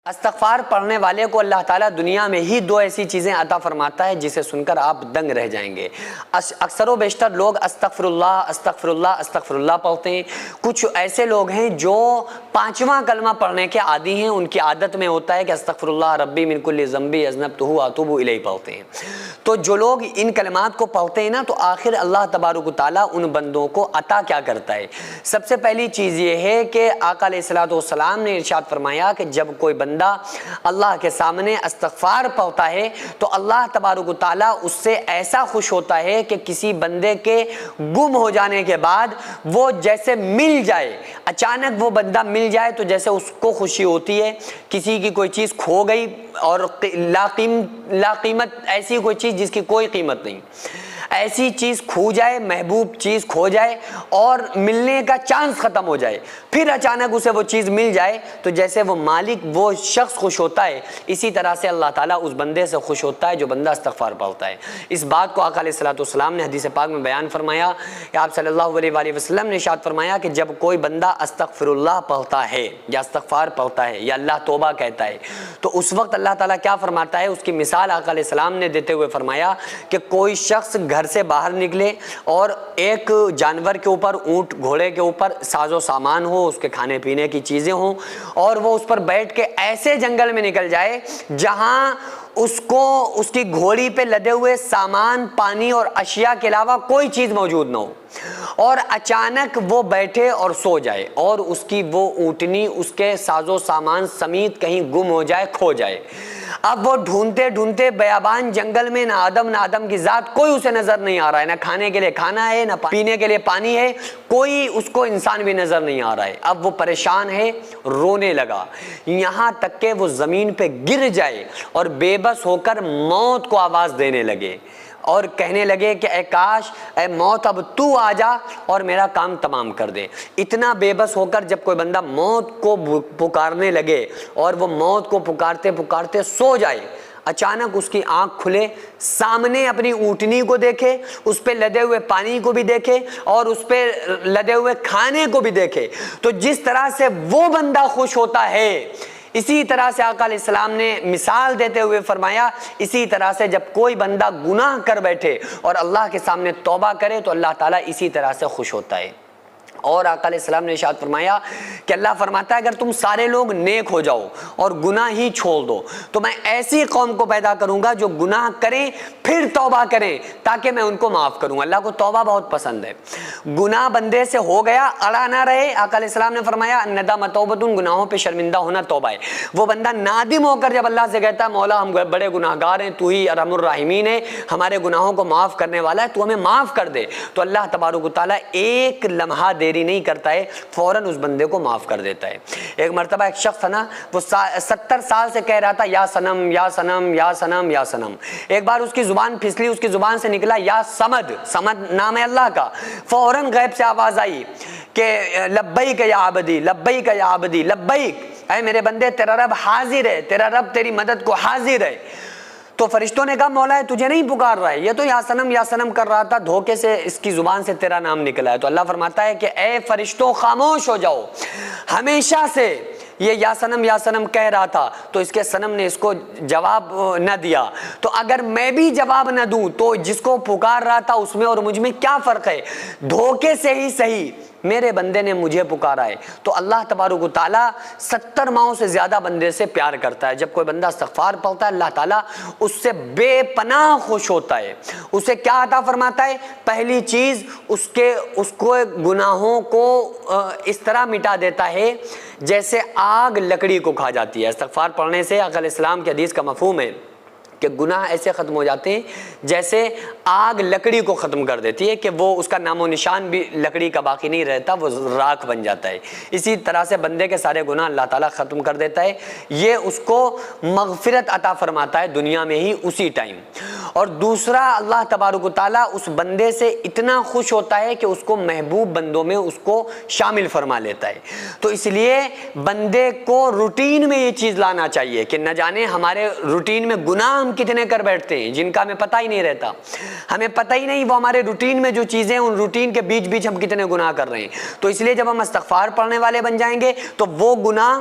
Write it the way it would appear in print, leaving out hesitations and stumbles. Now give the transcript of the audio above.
استغفار پڑھنے والے کو اللہ تعالیٰ دنیا میں ہی دو ایسی چیزیں عطا فرماتا ہے جسے سن کر آپ دنگ رہ جائیں گے۔ اکثر و بیشتر لوگ استغفر اللہ استغفر اللہ استغفر اللہ پڑھتے ہیں۔ کچھ ایسے لوگ ہیں جو پانچواں کلمہ پڑھنے کے عادی ہیں، ان کی عادت میں ہوتا ہے کہ استغفر اللہ ربی من کل ذنبی اذنبتہ واتوب الیہ پڑھتے ہیں۔ تو جو لوگ ان کلمات کو پڑھتے ہیں نا، تو آخر اللہ تبارک و تعالیٰ ان بندوں کو عطا کیا کرتا ہے؟ سب سے پہلی چیز یہ ہے کہ آقا علیہ الصلوۃ والسلام نے ارشاد فرمایا کہ جب کوئی بندہ اللہ کے سامنے استغفار پڑھتا ہے تو اللہ تبارک و تعالیٰ اس سے ایسا خوش ہوتا ہے کہ کسی بندے کے گم ہو جانے کے بعد وہ جیسے مل جائے، اچانک وہ بندہ مل جائے تو جیسے اس کو خوشی ہوتی ہے۔ کسی کی کوئی چیز کھو گئی اور لا قیمت ایسی کوئی چیز جس کی کوئی قیمت نہیں، ایسی چیز کھو جائے، محبوب چیز کھو جائے اور ملنے کا چانس ختم ہو جائے، پھر اچانک اسے وہ چیز مل جائے تو جیسے وہ مالک وہ شخص خوش ہوتا ہے، اسی طرح سے اللہ تعالیٰ اس بندے سے خوش ہوتا ہے جو بندہ استغفار پڑھتا ہے۔ اس بات کو آقا علیہ الصلوۃ والسلام نے حدیث پاک میں بیان فرمایا کہ آپ صلی اللہ علیہ وآلہ وسلم نے ارشاد فرمایا کہ جب کوئی بندہ استغفر اللہ پڑھتا ہے یا استغفار پڑھتا ہے یا اللہ توبہ کہتا ہے تو اس وقت اللہ تعالیٰ کیا فرماتا ہے؟ اس کی مثال آقا علیہ السلام نے دیتے ہوئے فرمایا کہ کوئی شخص گھر سے باہر نکلے اور ایک جانور کے اوپر، اونٹ گھوڑے کے اوپر ساز و سامان ہو، اس کے کھانے پینے کی چیزیں ہوں، اور وہ اس پر بیٹھ کے ایسے جنگل میں نکل جائے جہاں اس کو اس کی گھوڑی پہ لدے ہوئے سامان، پانی اور اشیاء کے علاوہ کوئی چیز موجود نہ ہو، اور اچانک وہ بیٹھے اور سو جائے اور اس کی وہ اونٹنی اس کے ساز و سامان سمیت کہیں گم ہو جائے، کھو جائے۔ اب وہ ڈھونڈتے ڈھونڈتے بیابان جنگل میں نہ آدم کی ذات کوئی اسے نظر نہیں آ رہا ہے، نہ کھانے کے لیے کھانا ہے، نہ پینے کے لیے پانی ہے، کوئی اس کو انسان بھی نظر نہیں آ رہا ہے۔ اب وہ پریشان ہے، رونے لگا، یہاں تک کہ وہ زمین پہ گر جائے اور بے بس ہو کر موت کو آواز دینے لگے اور کہنے لگے کہ اے کاش، اے موت اب تو آ جا اور میرا کام تمام کر دے۔ اتنا بے بس ہو کر جب کوئی بندہ موت کو پکارنے لگے اور وہ موت کو پکارتے پکارتے سو جائے، اچانک اس کی آنکھ کھلے، سامنے اپنی اونٹنی کو دیکھے، اس پہ لدے ہوئے پانی کو بھی دیکھے اور اس پہ لدے ہوئے کھانے کو بھی دیکھے، تو جس طرح سے وہ بندہ خوش ہوتا ہے، اسی طرح سے آقا علیہ السلام نے مثال دیتے ہوئے فرمایا، اسی طرح سے جب کوئی بندہ گناہ کر بیٹھے اور اللہ کے سامنے توبہ کرے تو اللہ تعالیٰ اسی طرح سے خوش ہوتا ہے۔ اور آقا علیہ السلام نے ارشاد فرمایا کہ اللہ فرماتا ہے اگر تم سارے لوگ نیک ہو جاؤ اور گناہ ہی چھوڑ دو تو میں ایسی قوم کو پیدا کروں گا جو گناہ کریں پھر توبہ کریں تاکہ میں ان کو معاف کروں۔ اللہ کو توبہ بہت پسند ہے۔ گناہ بندے سے ہو گیا، اڑا نہ رہے۔ آقا علیہ السلام نے فرمایا ندامۃ توبۃ، گناہوں پہ شرمندہ ہونا توبہ ہے۔ وہ بندہ نادم ہو کر جب اللہ سے کہتا ہے مولا ہم بڑے گناہ گار ہیں، تو ہی ارحم الراحمین ہے، ہمارے گناہوں کو معاف کرنے والا ہے، تو ہمیں معاف کر دے، تو اللہ تبارک و تعالیٰ ایک لمحہ دیری نہیں کرتا ہے، فوراً اس بندے کو معاف کر دیتا ہے۔ ایک مرتبہ ایک شخص تھا نا، وہ 70 سال سے کہہ رہا تھا یا سنم یا سنم یا سنم یا سنم۔ ایک بار اس کی زبان پھسلی، اس کی زبان سے نکلا یا سمد، سمد نام ہے اللہ کا، فوراً غیب سے آواز آئی کہ لبیک یا عبدی، لبیک یا عبدی، لبیک، اے میرے بندے تیرا رب حاضر ہے، تیرا رب تیری مدد کو حاضر ہے۔ تو فرشتوں نے کہا مولا تجھے نہیں پکار رہا ہے، یہ تو یا سنم کر رہا تھا، دھوکے سے اس کی زبان سے تیرا نام نکلا ہے۔ تو اللہ فرماتا ہے کہ اے فرشتوں خاموش ہو جاؤ، ہمیشہ سے یہ یا سنم کہہ رہا تھا تو اس کے سنم نے اس کو جواب نہ دیا، تو اگر میں بھی جواب نہ دوں تو جس کو پکار رہا تھا اس میں اور مجھ میں کیا فرق ہے؟ دھوکے سے ہی صحیح میرے بندے نے مجھے پکارا ہے۔ تو اللہ تبارک و تعالیٰ 70 ماہوں سے زیادہ بندے سے پیار کرتا ہے۔ جب کوئی بندہ استغفار پڑھتا ہے اللہ تعالیٰ اس سے بے پناہ خوش ہوتا ہے۔ اسے کیا عطا فرماتا ہے؟ پہلی چیز اس کو گناہوں کو اس طرح مٹا دیتا ہے جیسے آگ لکڑی کو کھا جاتی ہے۔ استغفار پڑھنے سے آقا علیہ السلام کی حدیث کا مفہوم ہے کہ گناہ ایسے ختم ہو جاتے ہیں جیسے آگ لکڑی کو ختم کر دیتی ہے کہ وہ اس کا نام و نشان بھی لکڑی کا باقی نہیں رہتا، وہ راکھ بن جاتا ہے۔ اسی طرح سے بندے کے سارے گناہ اللہ تعالیٰ ختم کر دیتا ہے، یہ اس کو مغفرت عطا فرماتا ہے دنیا میں ہی اسی ٹائم۔ اور دوسرا، اللہ تبارک و تعالیٰ اس بندے سے اتنا خوش ہوتا ہے کہ اس کو محبوب بندوں میں اس کو شامل فرما لیتا ہے۔ تو اس لیے بندے کو روٹین میں یہ چیز لانا چاہیے کہ نہ جانے ہمارے روٹین میں گناہ ہم کتنے کر بیٹھتے ہیں جن کا ہمیں پتہ ہی نہیں رہتا، ہمیں پتہ ہی نہیں وہ ہمارے روٹین میں جو چیزیں ان روٹین کے بیچ ہم کتنے گناہ کر رہے ہیں۔ تو اس لیے جب ہم استغفار پڑھنے والے بن جائیں گے تو وہ گناہ